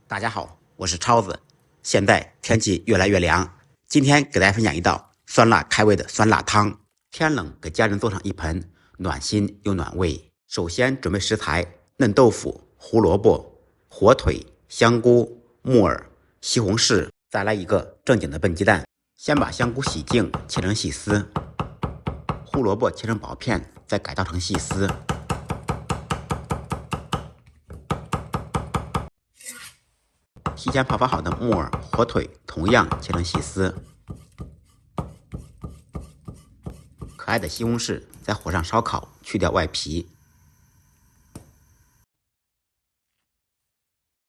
大家好，我是超子。现在天气越来越凉，今天给大家分享一道酸辣开胃的酸辣汤。天冷给家人做上一盆，暖心又暖胃。首先准备食材：嫩豆腐、胡萝卜、火腿、香菇、木耳、西红柿。再来一个正经的笨鸡蛋。先把香菇洗净，切成细丝；胡萝卜切成薄片，再改刀成细丝。提前泡发好的木耳、火腿同样切成细丝。可爱的西红柿在火上烧烤，去掉外皮。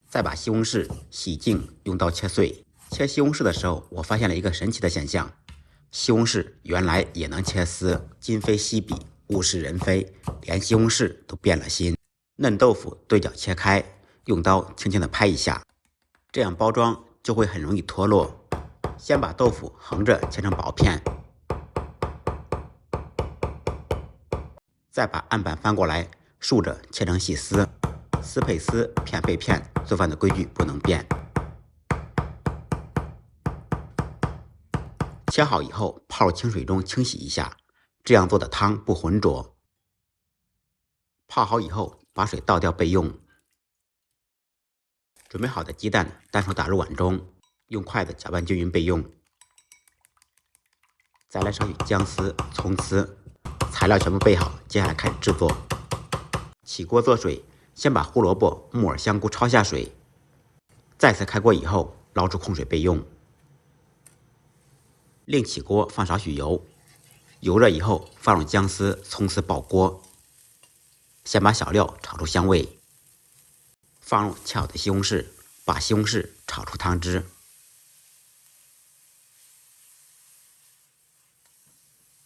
再把西红柿洗净，用刀切碎。切西红柿的时候，我发现了一个神奇的现象：西红柿原来也能切丝。今非昔比，物是人非，连西红柿都变了心。嫩豆腐对角切开，用刀轻轻地拍一下，这样包装就会很容易脱落。先把豆腐横着切成薄片，再把案板翻过来，竖着切成细丝。丝配丝，片配片，做饭的规矩不能变。切好以后，泡入清水中清洗一下，这样做的汤不浑浊。泡好以后，把水倒掉备用。准备好的鸡蛋单手打入碗中，用筷子搅拌均匀备用。再来少许姜丝、葱丝。材料全部备好，接下来开始制作。起锅做水，先把胡萝卜、木耳、香菇焯下水。再次开锅以后，捞出控水备用。另起锅放少许油，油热以后放入姜丝、葱丝爆锅。先把小料炒出香味，放入切好的西红柿，把西红柿炒出汤汁。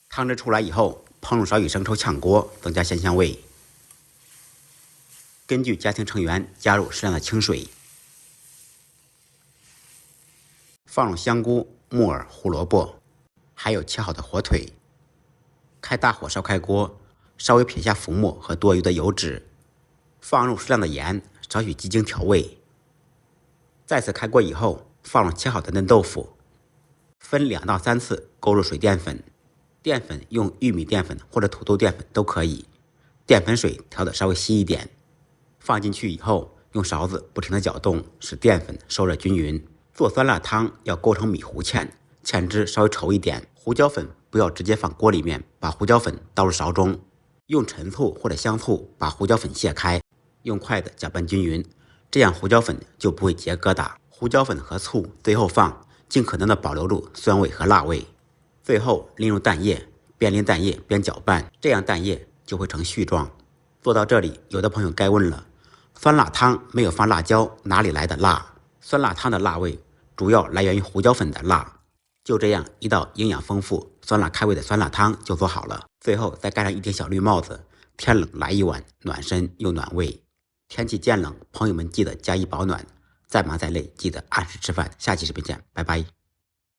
汤汁出来以后，烹入少许生抽炝锅，增加鲜香味。根据家庭成员加入适量的清水，放入香菇、木耳、胡萝卜，还有切好的火腿。开大火烧开锅，稍微撇下浮沫和多余的油脂，放入适量的盐，少许鸡精调味。再次开锅以后，放入切好的嫩豆腐，分2到3次勾入水淀粉。淀粉用玉米淀粉或者土豆淀粉都可以，淀粉水调得稍微稀一点。放进去以后，用勺子不停地搅动，使淀粉受热均匀。做酸辣汤要勾成米糊芡，芡汁稍微稠一点。胡椒粉不要直接放锅里面，把胡椒粉倒入勺中，用陈醋或者香醋把胡椒粉卸开，用筷子搅拌均匀，这样胡椒粉就不会结疙瘩。胡椒粉和醋最后放，尽可能的保留住酸味和辣味。最后淋入蛋液，边淋蛋液边搅拌，这样蛋液就会成絮状。做到这里，有的朋友该问了，酸辣汤没有放辣椒，哪里来的辣？酸辣汤的辣味主要来源于胡椒粉的辣。就这样一道营养丰富、酸辣开胃的酸辣汤就做好了。最后再盖上一顶小绿帽子，天冷来一碗，暖身又暖胃。天气渐冷，朋友们记得加衣保暖，再忙再累，记得按时吃饭。下期视频见，拜拜。